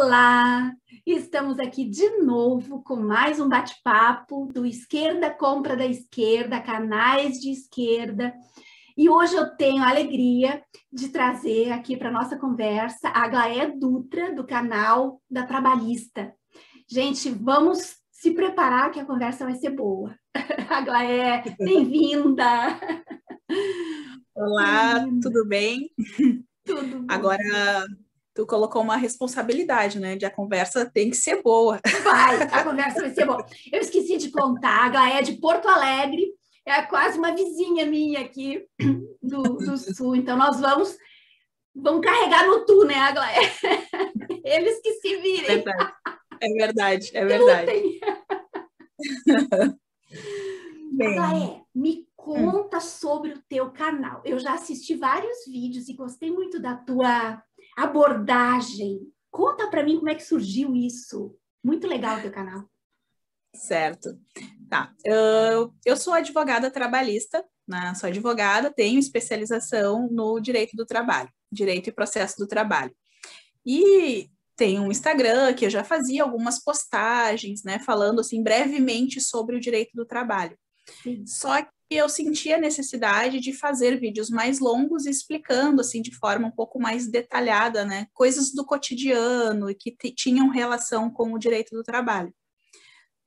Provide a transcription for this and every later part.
Olá, estamos aqui de novo com mais um bate-papo do Esquerda Compra da Esquerda, canais de esquerda. E hoje eu tenho a alegria de trazer aqui para a nossa conversa a Aglaé Dutra, do canal da Trabalhista. Gente, vamos se preparar que a conversa vai ser boa. Aglaé, bem-vinda! Olá, tudo bem? Tudo bom. Agora, tu colocou uma responsabilidade, né? De a conversa tem que ser boa. Vai, a conversa vai ser boa. Eu esqueci de contar, a Aglaé é de Porto Alegre, é quase uma vizinha minha aqui do Sul, então nós vamos carregar no tu, né, Aglaé? Eles que se virem. É verdade, é verdade. Aglaé, me conta sobre o teu canal. Eu já assisti vários vídeos e gostei muito da tua abordagem. Conta para mim como é que surgiu isso. Muito legal o teu canal. Certo. Tá. Eu sou advogada trabalhista, né? Sou advogada, tenho especialização no direito do trabalho, direito e processo do trabalho. E tenho um Instagram que eu já fazia algumas postagens, né? Falando assim brevemente sobre o direito do trabalho. Sim. Só que eu senti a necessidade de fazer vídeos mais longos explicando assim de forma um pouco mais detalhada, né, coisas do cotidiano e que tinham relação com o direito do trabalho.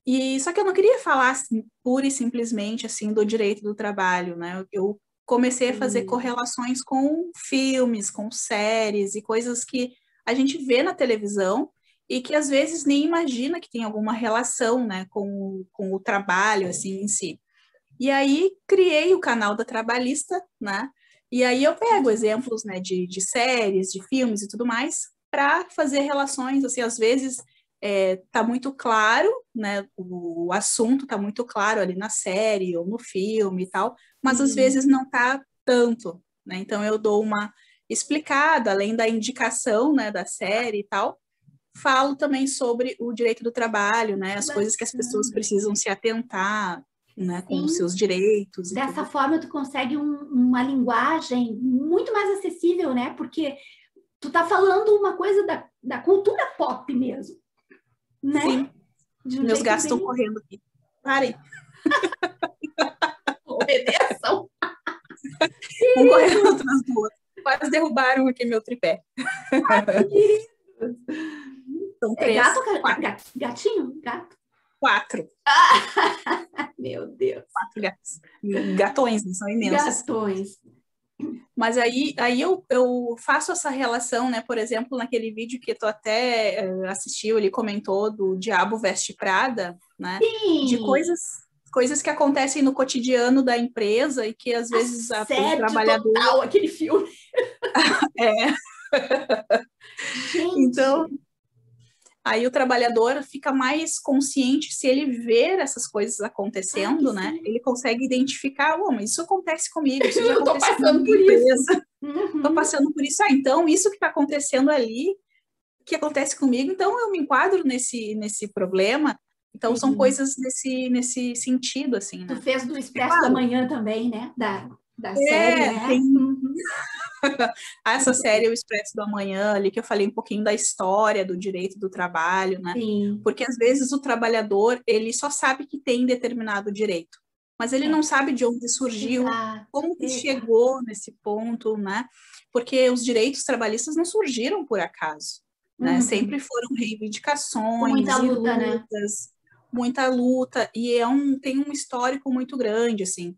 E só que eu não queria falar assim, pura e simplesmente assim do direito do trabalho, né? Eu comecei a fazer correlações com filmes, com séries e coisas que a gente vê na televisão e que às vezes nem imagina que tem alguma relação, né, com o trabalho assim em si. E aí criei o canal da Trabalhista, né? E aí eu pego exemplos, né, de séries, de filmes e tudo mais, para fazer relações, assim, às vezes tá muito claro, né? O assunto tá muito claro ali na série ou no filme e tal, mas às vezes não tá tanto, né? Então eu dou uma explicada, além da indicação, né, da série e tal. Falo também sobre o direito do trabalho, né? As coisas que as pessoas precisam se atentar, né, com os seus direitos. Dessa forma, tu consegue uma linguagem muito mais acessível, né? Porque tu tá falando uma coisa da cultura pop mesmo, né? Sim. Meus gatos estão correndo aqui. Parem. Obedeçam. Um correndo atrás do outro. Quase derrubaram aqui meu tripé. Ai, que queridos. São três. Gato ou gatinho? Gato? 4. Meu Deus. 4 gatos. Gatões, são imensos. Gatões. Mas aí eu faço essa relação, né? Por exemplo, naquele vídeo que tu até assistiu, ele comentou do Diabo Veste Prada, né? Sim. De coisas que acontecem no cotidiano da empresa e que às vezes o trabalhador... total, aquele filme. Gente. Então, aí o trabalhador fica mais consciente se ele ver essas coisas acontecendo, né? Ele consegue identificar, mas isso acontece comigo, isso já aconteceu na minha empresa. Estou passando por isso. Então, isso que está acontecendo ali, que acontece comigo, então eu me enquadro nesse problema. Então, são coisas nesse sentido, assim, né? Tu fez do Expresso da Manhã também, né? Da série, né? Tem... Essa série, O Expresso do Amanhã, ali que eu falei um pouquinho da história do direito do trabalho, né? Sim. Porque às vezes o trabalhador, ele só sabe que tem determinado direito, mas ele não sabe de onde surgiu, como que chegou nesse ponto, né? Porque os direitos trabalhistas não surgiram por acaso, né? Sempre foram reivindicações, muita luta, lutas, né? Muita luta, e tem um histórico muito grande, assim.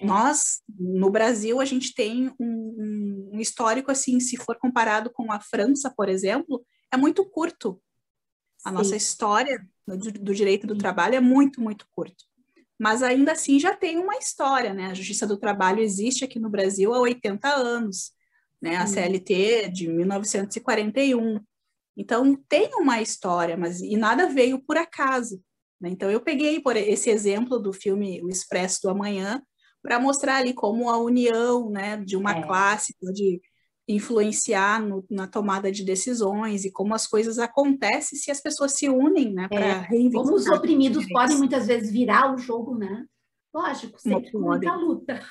Nós, no Brasil, a gente tem um histórico, assim, se for comparado com a França, por exemplo, é muito curto. A nossa história do direito do trabalho é muito, muito curto. Mas ainda assim já tem uma história, né? A Justiça do Trabalho existe aqui no Brasil há 80 anos, né? A CLT de 1941. Então tem uma história, e nada veio por acaso, né? Então eu peguei por esse exemplo do filme O Expresso do Amanhã para mostrar ali como a união, né, de uma classe pode influenciar na tomada de decisões e como as coisas acontecem se as pessoas se unem, né, para reivindicar. Como os oprimidos podem muitas vezes virar o jogo, né? Lógico, sempre com muita luta.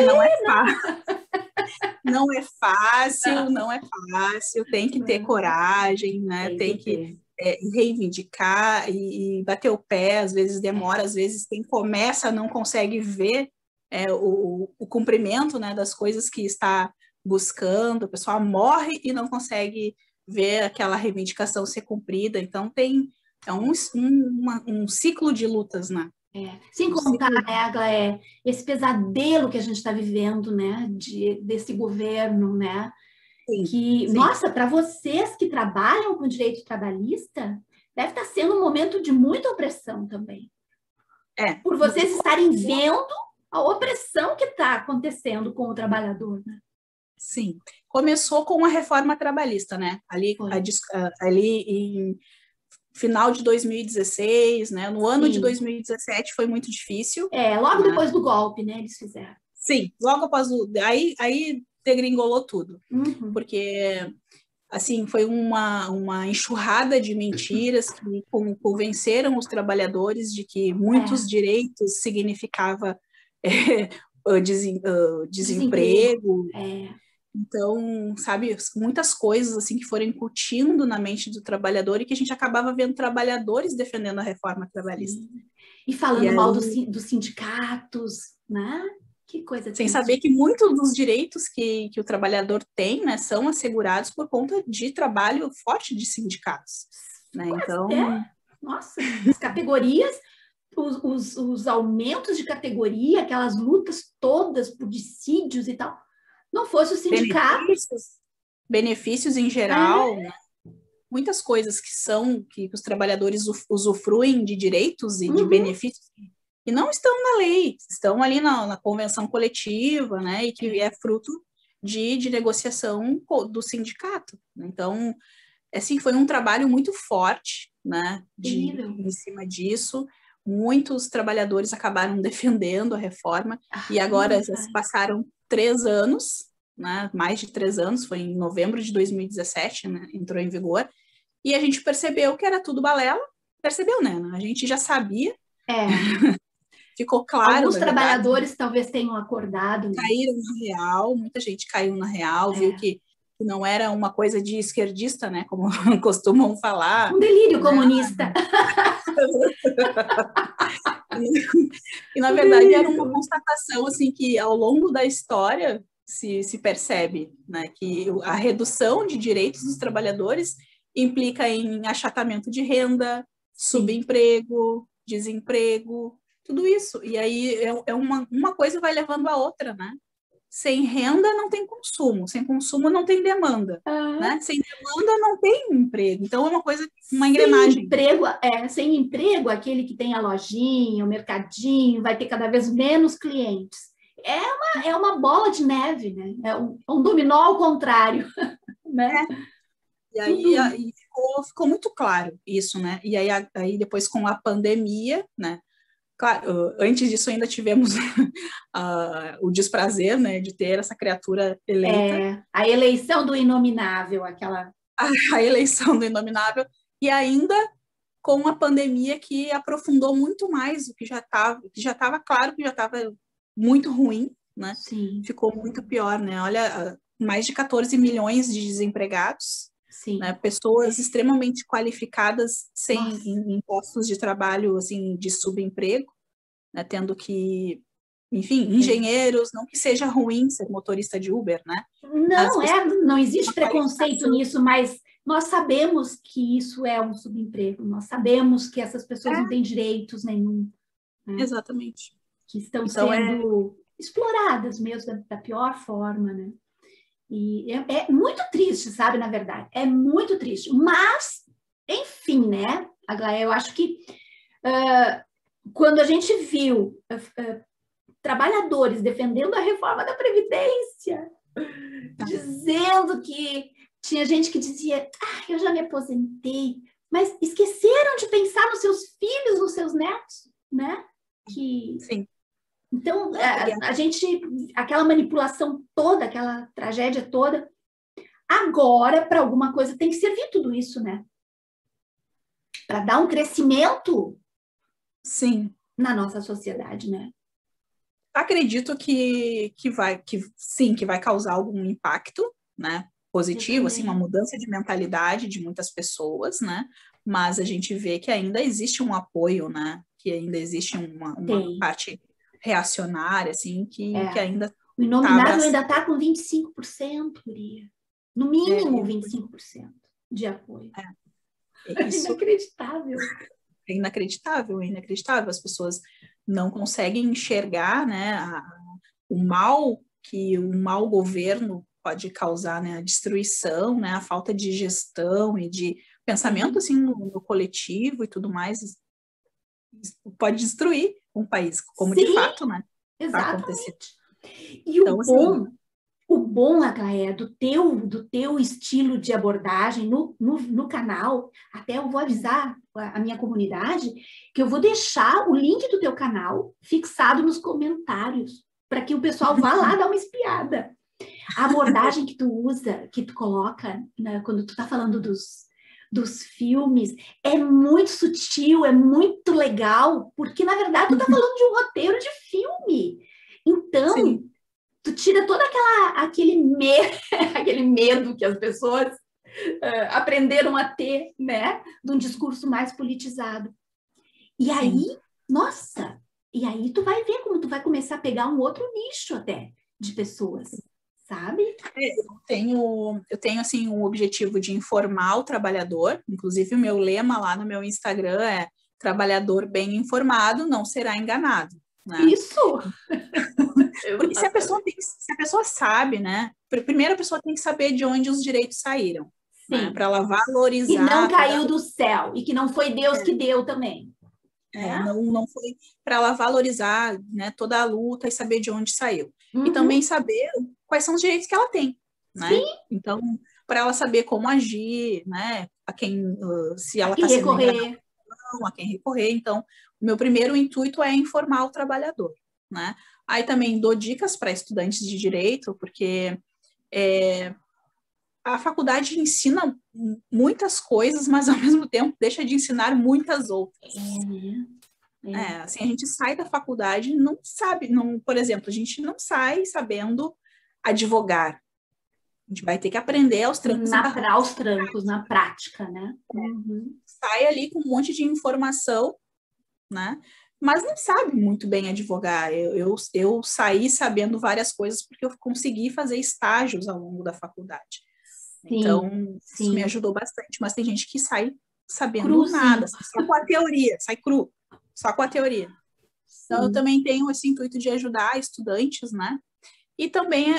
Não é fácil. Não é fácil, não é fácil, tem que ter coragem, né? Tem que reivindicar e bater o pé, às vezes demora, às vezes quem começa não consegue ver o cumprimento, né, das coisas que está buscando, a pessoa morre e não consegue ver aquela reivindicação ser cumprida, então um ciclo de lutas, né? Sem contar, né, Aglaé, esse pesadelo que a gente está vivendo, né, desse governo, né, que, nossa, para vocês que trabalham com direito trabalhista, deve estar sendo um momento de muita opressão também. Por vocês estarem vendo a opressão que está acontecendo com o trabalhador, né? Sim, começou com a reforma trabalhista, né? Ali em final de 2016, né? No ano de 2017 foi muito difícil. Logo depois do golpe, né? Eles fizeram. Sim, logo após aí degringolou tudo, porque assim foi uma enxurrada de mentiras que convenceram os de que muitos direitos significava desemprego. Então, sabe, muitas coisas assim que foram incutindo na mente do trabalhador e que a gente acabava vendo trabalhadores defendendo a reforma trabalhista. E falando mal dos sindicatos, né? Que coisa sem saber que muitos dos direitos que o trabalhador tem, né, são assegurados por conta de trabalho forte de sindicatos. Né? Então, nossa, as categorias, os aumentos de categoria, aquelas lutas todas por dissídios e tal, não fosse o sindicato. Benefícios em geral, né? Muitas coisas que os trabalhadores usufruem de direitos e de benefícios que não estão na lei, estão ali na convenção coletiva, né, e que é fruto de negociação do sindicato. Então, assim, foi um trabalho muito forte, né, em cima disso. Muitos trabalhadores acabaram defendendo a reforma e agora passaram 3 anos, né, mais de 3 anos, foi em novembro de 2017, né, entrou em vigor, e a gente percebeu que era tudo balela, percebeu, né? A gente já sabia. Ficou claro. Alguns trabalhadores talvez tenham acordado. Caíram na real, muita gente caiu na real, viu que não era uma coisa de esquerdista, né? Como costumam falar. Um delírio comunista. E na verdade era uma constatação assim que ao longo da história se percebe, né, que a redução de direitos dos trabalhadores implica em achatamento de renda, subemprego, desemprego, tudo isso. E aí uma coisa vai levando a outra, né? Sem renda não tem consumo, sem consumo não tem demanda, né? Sem demanda não tem emprego. Então é uma engrenagem. Sem emprego, aquele que tem a lojinha, o mercadinho, vai ter cada vez menos clientes. É uma bola de neve, né? É um dominó ao contrário, né? E aí ficou muito claro isso, né? E aí depois com a pandemia, né? Claro, antes disso ainda tivemos o desprazer, né, de ter essa criatura eleita. A eleição do inominável, aquela... A eleição do inominável, e ainda com a pandemia que aprofundou muito mais o que já estava claro, que já estava muito ruim, né? Sim. Ficou muito pior, né? Olha, mais de 14 milhões de desempregados, né? Pessoas extremamente qualificadas em postos de trabalho, assim, de subemprego, né? Tendo que, enfim, engenheiros, não que seja ruim ser motorista de Uber, né? Não existe preconceito nisso, mas nós sabemos que isso é um subemprego, nós sabemos que essas pessoas não têm direitos nenhum. Né? Exatamente. Que estão sendo exploradas mesmo da pior forma, né? E é muito triste, sabe, na verdade, é muito triste, mas, enfim, né, Aglaé, eu acho que quando a gente viu trabalhadores defendendo a reforma da Previdência, dizendo que tinha gente que dizia, eu já me aposentei, mas esqueceram de pensar nos seus filhos, nos seus netos, né? Sim. Então, a gente, aquela manipulação toda, aquela tragédia toda, agora, para alguma coisa, tem que servir tudo isso, né? Para dar um crescimento na nossa sociedade, né? acredito que sim, que vai causar algum impacto, né, positivo, assim, uma mudança de mentalidade de muitas pessoas, né, mas a gente vê que ainda existe um apoio, né, que ainda existe uma parte reacionária, assim, que ainda o Inominável ainda está com 25%, Guria. No mínimo 25% de apoio. Isso inacreditável. É inacreditável, é inacreditável. As pessoas não conseguem enxergar, né, o mal que o mau governo pode causar, né, a destruição, né, a falta de gestão e de pensamento assim no coletivo e tudo mais pode destruir um país, como de fato, né, está acontecendo. E então, o bom, Aglaé, do teu estilo de abordagem no canal, até eu vou avisar a minha comunidade que eu vou deixar o link do teu canal fixado nos comentários, para que o pessoal vá lá dar uma espiada. A abordagem que tu usa, que tu coloca, né, quando tu tá falando dos filmes, é muito sutil, é muito legal, porque, na verdade, tu tá falando de um roteiro de filme. Então... Sim. Tu tira todo aquele medo que as pessoas aprenderam a ter, né? De um discurso mais politizado. E aí, nossa, e aí tu vai ver como tu vai começar a pegar um outro nicho até de pessoas, sabe? Eu tenho assim, um objetivo de informar o trabalhador, inclusive o meu lema lá no meu Instagram é trabalhador bem informado não será enganado. Né? Isso! Porque se a pessoa sabe, né? Primeiro a pessoa tem que saber de onde os direitos saíram, né? Para ela valorizar. E não caiu do céu, e que não foi Deus que deu também. Não foi para ela valorizar, né, toda a luta e saber de onde saiu. E também saber quais são os direitos que ela tem, né? Sim. Então, para ela saber como agir, né? A quem, se ela está sendo enganada, a quem recorrer. Então, o meu primeiro intuito é informar o trabalhador, né? Aí também dou dicas para estudantes de direito, porque a faculdade ensina muitas coisas, mas ao mesmo tempo deixa de ensinar muitas outras. Assim, a gente sai da faculdade e não sabe, por exemplo, a gente não sai sabendo advogar. A gente vai ter que aprender aos trancos aos trancos, na prática, né? Sai ali com um monte de informação, né? Mas não sabe muito bem advogar. Eu saí sabendo várias coisas porque eu consegui fazer estágios ao longo da faculdade. Então, isso me ajudou bastante. Mas tem gente que sai sabendo nada, só com a teoria, sai cru, só com a teoria. Então, eu também tenho esse intuito de ajudar estudantes, né? E também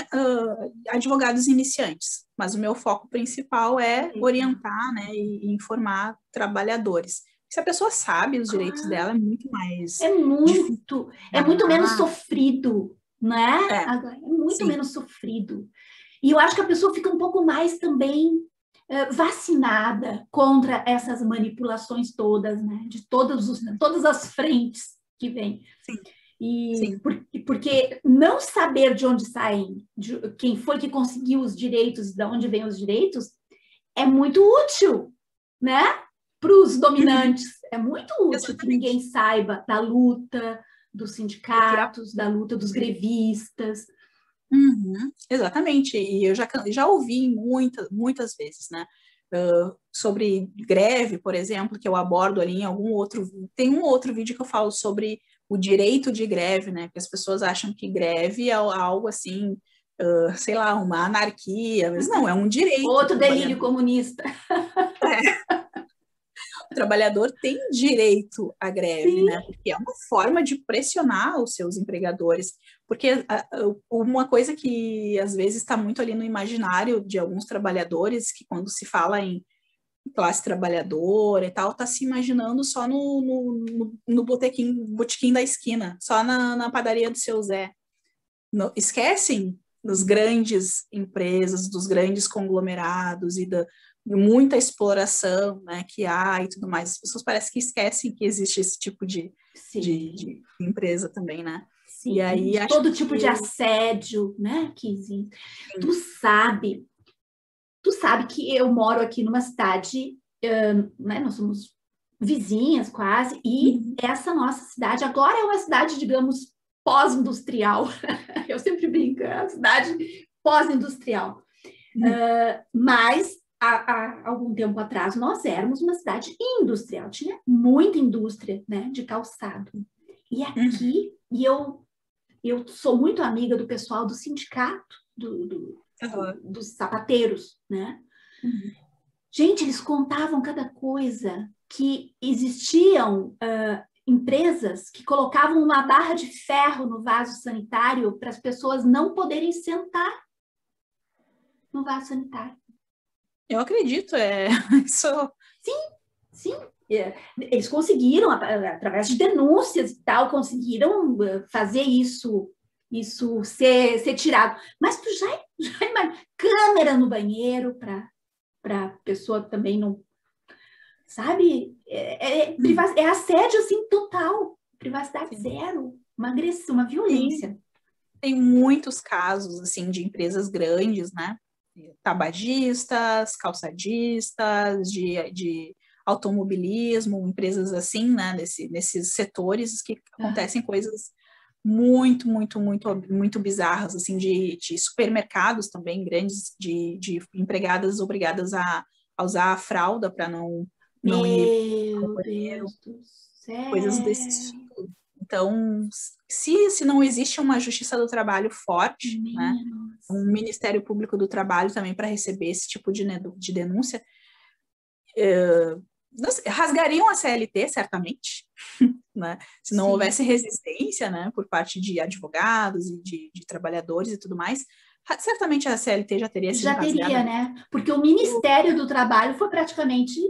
advogados iniciantes. Mas o meu foco principal é orientar, né, e informar trabalhadores. Se a pessoa sabe os direitos dela, é muito mais difícil. É muito menos sofrido, né? É muito menos sofrido. E eu acho que a pessoa fica um pouco mais também vacinada contra essas manipulações todas, né? De todas as frentes que vêm. Porque não saber de onde saem, quem foi que conseguiu os direitos, de onde vêm os direitos, é muito útil, né? Para os dominantes. É muito útil que ninguém saiba da luta dos sindicatos, da luta dos grevistas. Exatamente. E eu já ouvi muitas vezes, né? Sobre greve, por exemplo, que eu abordo ali em algum outro... Tem um outro vídeo que eu falo sobre o direito de greve, né? Porque as pessoas acham que greve é algo assim... sei lá, uma anarquia, mas não, é um direito. Outro delírio comunista. O trabalhador tem direito à greve, né? Porque é uma forma de pressionar os seus empregadores. Porque uma coisa que às vezes está muito ali no imaginário de alguns trabalhadores, que quando se fala em classe trabalhadora e tal, está se imaginando só no botequim da esquina, só na padaria do seu Zé. Esquecem das grandes empresas, dos grandes conglomerados e muita exploração, né, que há e tudo mais. As pessoas parecem que esquecem que existe esse tipo de empresa também, né? Sim, e aí, todo tipo de assédio, né, que existe. Tu sabe que eu moro aqui numa cidade, né, nós somos vizinhas quase, e essa nossa cidade agora é uma cidade, digamos, pós-industrial. Eu sempre brinco, é a cidade pós-industrial. Mas, há algum tempo atrás, nós éramos uma cidade industrial. Tinha muita indústria, né, de calçado. E aqui, eu sou muito amiga do pessoal do sindicato dos sapateiros, né? Gente, eles contavam cada coisa, que existiam empresas que colocavam uma barra de ferro no vaso sanitário para as pessoas não poderem sentar no vaso sanitário. Eu acredito, isso... Sim. Eles conseguiram, através de denúncias e tal, conseguiram fazer isso ser tirado. Mas tu já imagina, câmera no banheiro para a pessoa também não... Sabe? É assédio, assim, total. Privacidade zero. Uma agressão, uma violência. Tem muitos casos, assim, de empresas grandes, né? Tabagistas, calçadistas, de automobilismo, empresas assim, né? Nesses setores que acontecem coisas muito, muito, muito, muito bizarras, assim, de supermercados também, grandes, de empregadas obrigadas a usar a fralda para não ir ao banheiro, Deus do céu. coisas desse tipo. Então, se não existe uma justiça do trabalho forte, né, um Ministério Público do Trabalho também para receber esse tipo de denúncia, rasgariam a CLT, certamente, né, se não houvesse resistência, né, por parte de advogados e de trabalhadores e tudo mais. Certamente a CLT já teria sido rasgada. Já teria, né? Porque o Ministério do Trabalho foi praticamente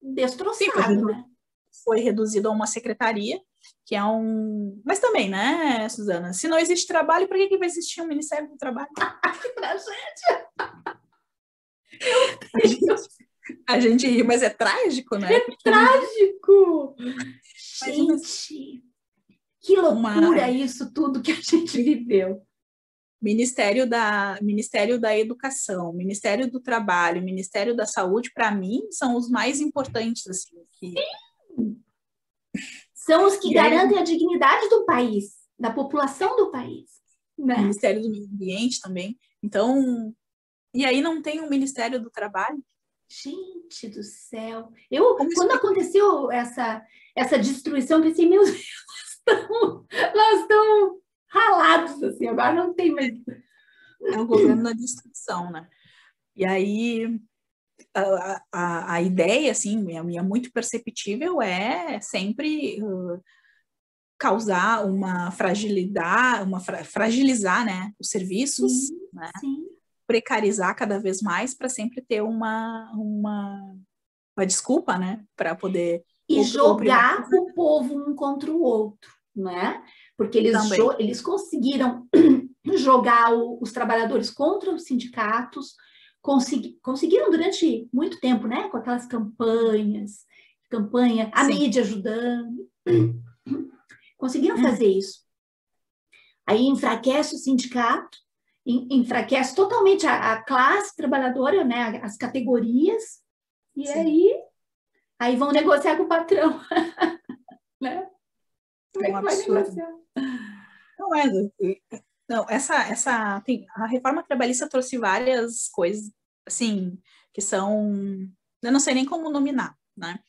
destroçado, né? Foi reduzido a uma secretaria, que é Mas também, né, Suzana? Se não existe trabalho, por que vai existir um Ministério do Trabalho? Que tragédia! A gente ri, mas é trágico, né? Trágico! Gente, que loucura isso tudo que a gente viveu. Ministério da Educação, Ministério do Trabalho, Ministério da Saúde, para mim, são os mais importantes, assim. São os que garantem a dignidade do país, da população do país. Né? Ministério do Meio Ambiente também. Então, e aí não tem um Ministério do Trabalho? Gente do céu. Quando aconteceu essa destruição, eu pensei, meu Deus, nós estamos ralados, assim, agora não tem mais. É o governo da destruição, né? E aí, a ideia, assim, minha muito perceptível é sempre causar uma fragilidade, fragilizar, né, os serviços, sim, né? Sim. Precarizar cada vez mais para sempre ter uma desculpa, né, para poder... E jogar o povo um contra o outro, né? Porque eles conseguiram jogar os trabalhadores contra os sindicatos, conseguiram durante muito tempo, né? Com aquelas a mídia ajudando, conseguiram fazer isso. Aí enfraquece o sindicato, enfraquece totalmente a classe trabalhadora, né? As categorias, e aí vão negociar com o patrão, né? Como é que vai negociar? Não, a reforma trabalhista trouxe várias coisas, assim, que são, eu não sei nem como nominar, né?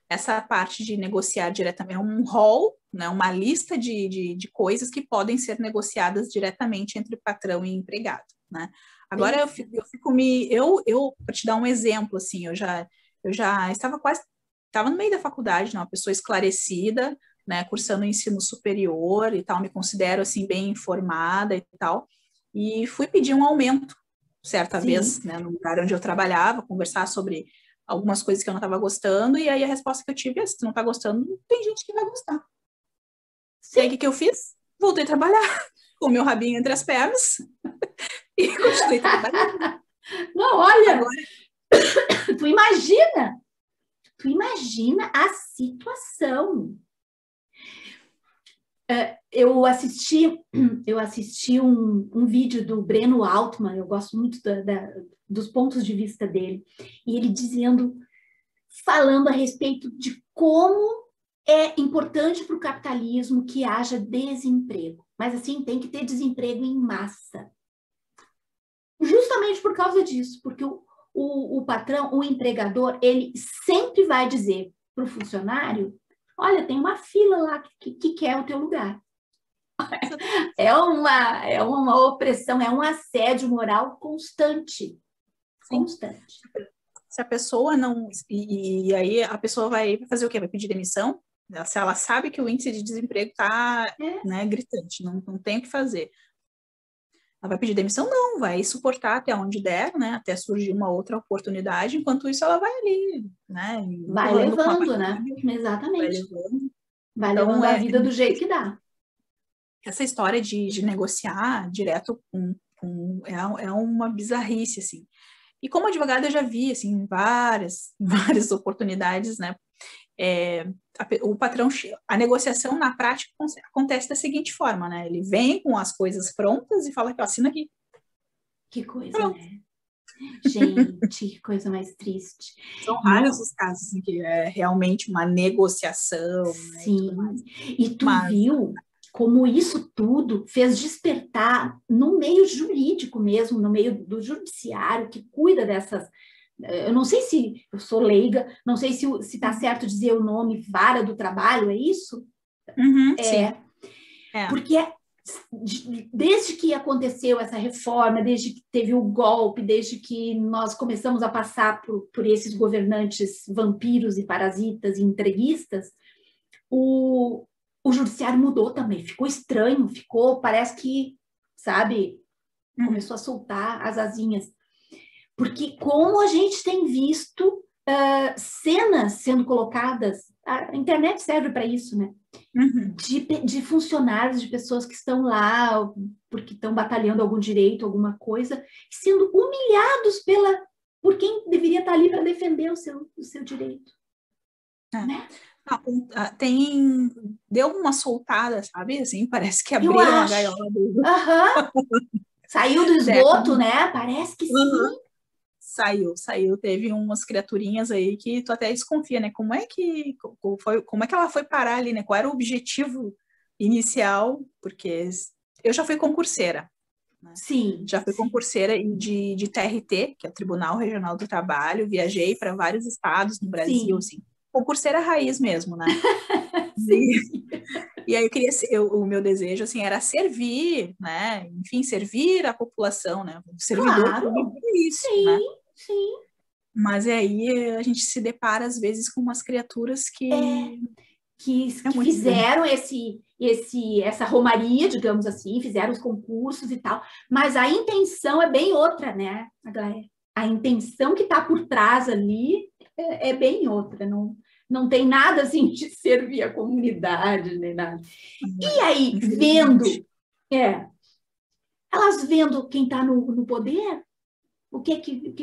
Essa parte de negociar diretamente, é um rol, né? Uma lista de coisas que podem ser negociadas diretamente entre patrão e empregado, né? Agora eu para te dar um exemplo, assim, eu já estava no meio da faculdade, né? Uma pessoa esclarecida, né, cursando ensino superior e tal, me considero, assim, bem informada e tal, e fui pedir um aumento, certa vez, né, no lugar onde eu trabalhava, conversar sobre algumas coisas que eu não estava gostando, e aí a resposta que eu tive é, se tu não está gostando, tem gente que vai gostar. E aí, o que eu fiz? Voltei a trabalhar, com o meu rabinho entre as pernas, e continuei trabalhando. Não, olha, agora... tu imagina a situação. Eu assisti um vídeo do Breno Altman, eu gosto muito dos pontos de vista dele, e ele falando a respeito de como é importante para o capitalismo que haja desemprego, mas assim, tem que ter desemprego em massa. Justamente por causa disso, porque o patrão, o empregador, ele sempre vai dizer para o funcionário, olha, tem uma fila lá que quer o teu lugar. É uma opressão, é um assédio moral constante. Sim. Constante. Se a pessoa não... E aí a pessoa vai fazer o quê? Vai pedir demissão? Se ela sabe que o índice de desemprego está né, gritante, não tem o que fazer. Ela vai pedir demissão? Não, vai suportar até onde der, né? Até surgir uma outra oportunidade. Enquanto isso, ela vai ali, né? Vai levando, né? Exatamente. Vai levando a vida do jeito que dá. Essa história de negociar direto é uma bizarrice, assim. E como advogada eu já vi, assim, várias oportunidades, né? O patrão, a negociação na prática acontece da seguinte forma, né? Ele vem com as coisas prontas e fala que assina aqui. Que coisa, pronto. Né? Gente, que coisa mais triste. São raros os casos em que é realmente uma negociação. Sim, né, e tu viu como isso tudo fez despertar no meio jurídico mesmo, no meio do judiciário, que cuida dessas... Eu não sei se eu sou leiga, não sei se está certo dizer o nome vara do trabalho, é isso? Uhum, sim. Porque desde que aconteceu essa reforma, desde que teve o golpe, desde que nós começamos a passar por esses governantes vampiros e parasitas e entreguistas, o judiciário mudou também, ficou estranho, parece que, sabe, começou a soltar as asinhas. Porque como a gente tem visto cenas sendo colocadas, a internet serve para isso, né? Uhum. De funcionários, de pessoas que estão lá porque estão batalhando algum direito, alguma coisa, sendo humilhados por quem deveria estar ali para defender o seu direito. Né? Deu uma soltada, sabe? Assim, parece que abriram a gaiola do... Saiu do esgoto, né? Parece que sim. Saiu. Teve umas criaturinhas aí que tu até desconfia, né? Como é que ela foi parar ali, né? Qual era o objetivo inicial? Porque eu já fui concurseira. Né? Sim. Já fui concurseira de TRT, que é o Tribunal Regional do Trabalho. Viajei para vários estados no Brasil, assim. Concurseira raiz mesmo, né? E aí o meu desejo, assim, era servir, né? Enfim, servir a população, né? O servidor público é isso, sim, né? Sim. Mas aí a gente se depara, às vezes, com umas criaturas que fizeram essa romaria, digamos assim, fizeram os concursos e tal, mas a intenção é bem outra, né, Aglaé? A intenção que está por trás ali é bem outra, não tem nada assim de servir a comunidade, nem nada. E aí, elas vendo quem está no poder, o que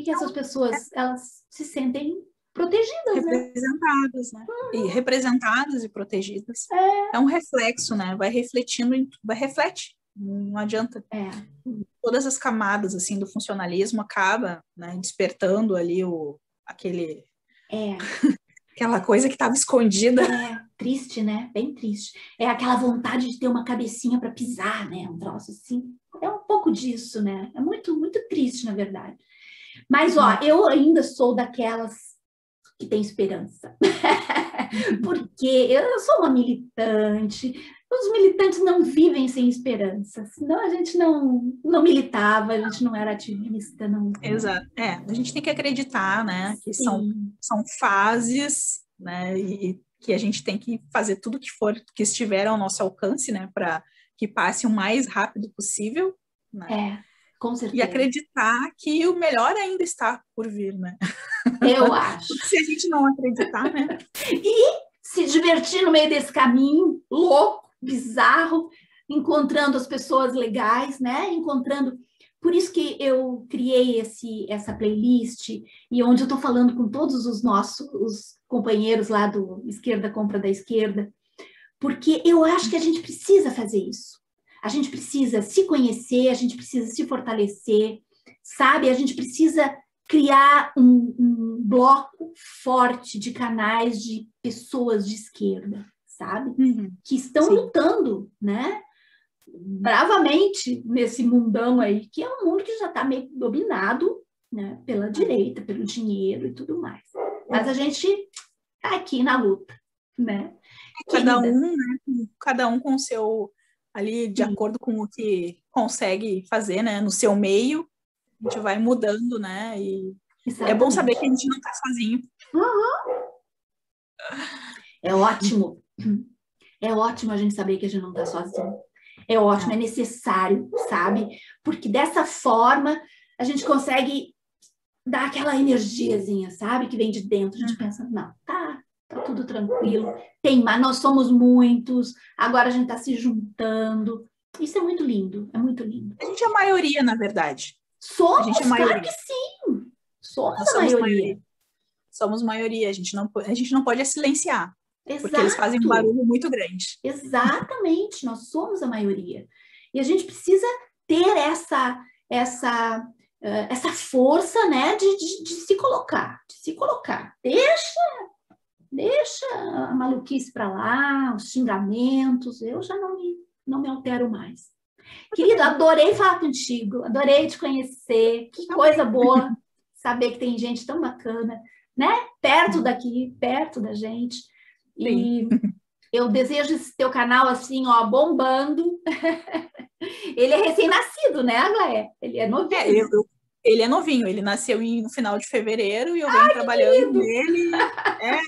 essas pessoas, elas se sentem protegidas, representadas, né? E representadas e protegidas. É um reflexo, né? Vai refletindo, reflete, não adianta. Todas as camadas, assim, do funcionalismo acaba, né, despertando ali aquela coisa que estava escondida. Triste, né? Bem triste. É aquela vontade de ter uma cabecinha para pisar, né? Um troço assim. É um pouco disso, né? É muito, muito triste, na verdade. Mas, ó, eu ainda sou daquelas que tem esperança. Porque eu sou uma militante. Os militantes não vivem sem esperança. Senão a gente não militava, a gente não era ativista. Não. Exato. A gente tem que acreditar, né? Que são fases, né? E que a gente tem que fazer tudo que estiver ao nosso alcance, né? Para que passe o mais rápido possível. Né? Com certeza. E acreditar que o melhor ainda está por vir, né? Eu acho. Se a gente não acreditar, né? E se divertir no meio desse caminho louco, bizarro, encontrando as pessoas legais, né? Por isso que eu criei essa playlist e onde eu estou falando com todos os nossos companheiros lá do Esquerda Compra da Esquerda, porque eu acho que a gente precisa fazer isso. A gente precisa se conhecer, a gente precisa se fortalecer, sabe? A gente precisa criar um bloco forte de canais de pessoas de esquerda, sabe? Uhum. Que estão Sim. lutando, né? Bravamente nesse mundão aí, que é um mundo que já está meio dominado, né? Pela direita, pelo dinheiro e tudo mais. Mas a gente tá aqui na luta, né? Cada Querida. um, né? Cada um com o seu ali, de Sim. acordo com o que consegue fazer, né? No seu meio, a gente vai mudando, né? E é bom saber que a gente não tá sozinho. É ótimo. É ótimo a gente saber que a gente não tá sozinho. É ótimo, é necessário, sabe? Porque dessa forma a gente consegue dar aquela energiazinha, sabe? Que vem de dentro. A gente pensa, não, tá tudo tranquilo. Mas nós somos muitos, agora a gente tá se juntando. Isso é muito lindo, é muito lindo. A gente é a maioria, na verdade. Somos, a gente é claro que sim. Somos Nós a maioria. Somos maioria, a gente não pode silenciar. Exato. Porque eles fazem um barulho muito grande. Exatamente, nós somos a maioria. E a gente precisa ter essa força, né, de se colocar, Deixa a maluquice para lá, os xingamentos, eu já não me altero mais. Querido, adorei falar contigo, adorei te conhecer, que coisa boa saber que tem gente tão bacana, né, perto daqui, perto da gente. E eu desejo esse teu canal assim, ó, bombando. Ele é recém-nascido, né, Aglaé? Ele é novinho. Ele é novinho, ele nasceu no final de fevereiro e eu venho trabalhando nele. É,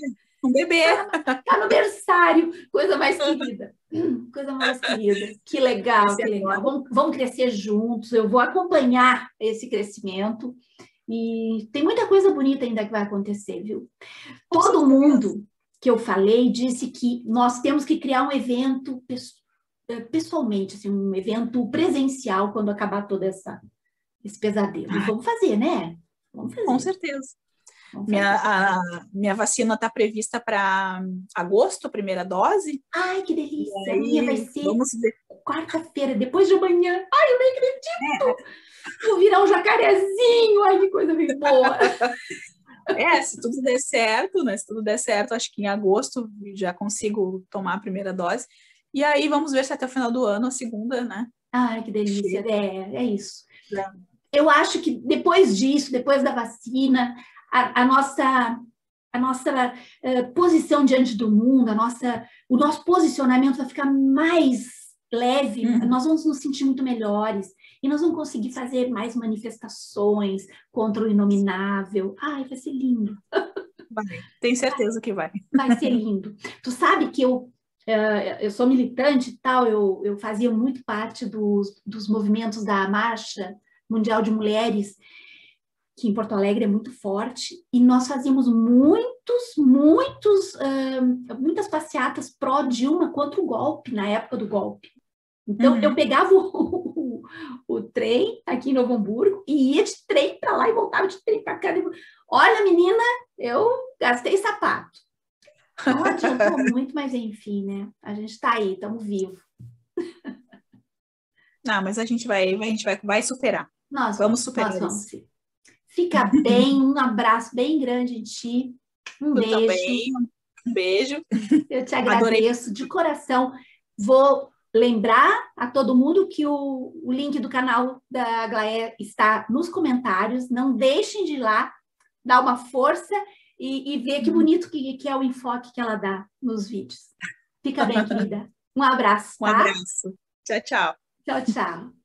um bebê. Tá no berçário, coisa mais querida. Coisa mais querida. Que legal, que legal. Vamos crescer juntos, eu vou acompanhar esse crescimento. E tem muita coisa bonita ainda que vai acontecer, viu? Todo mundo que eu falei disse que nós temos que criar um evento pessoalmente, assim, um evento presencial quando acabar todo esse pesadelo. E vamos fazer, né? Vamos fazer. Com certeza. Minha vacina está prevista para agosto, primeira dose. Ai, que delícia! Aí, a minha vai ser vamos ver. Quarta-feira, depois de amanhã. Ai, eu nem acredito! Vou virar um jacarezinho! Ai, que coisa bem boa! Se tudo der certo, né? Se tudo der certo, acho que em agosto já consigo tomar a primeira dose. E aí vamos ver se até o final do ano a segunda, né? Ai, que delícia! É isso. Eu acho que depois disso, depois da vacina, a nossa posição diante do mundo, o nosso posicionamento vai ficar mais leve, nós vamos nos sentir muito melhores e nós vamos conseguir fazer mais manifestações contra o inominável. Ai, vai ser lindo. Vai, tenho certeza que vai. Vai ser lindo. Tu sabe que eu sou militante e tal, eu fazia muito parte dos movimentos da Marcha Mundial de Mulheres, que em Porto Alegre é muito forte, e nós fazíamos muitas passeatas pró-Dilma contra o golpe, na época do golpe. Então, eu pegava o trem aqui em Novo Hamburgo e ia de trem para lá e voltava de trem para cá. Olha, menina, eu gastei sapato. Não adiantou muito, mas enfim, né? A gente está aí, estamos vivos. Não, mas a gente vai superar. Vamos superar isso. Vamos sim. Fica bem, um abraço bem grande em ti. Um beijo. Também, um beijo. Eu te agradeço de coração. Vou lembrar a todo mundo que o link do canal da Aglaé está nos comentários. Não deixem de ir lá, dar uma força e ver que bonito que é o enfoque que ela dá nos vídeos. Fica bem, querida. Um abraço, tá? Um abraço. Tchau, tchau. Tchau, tchau.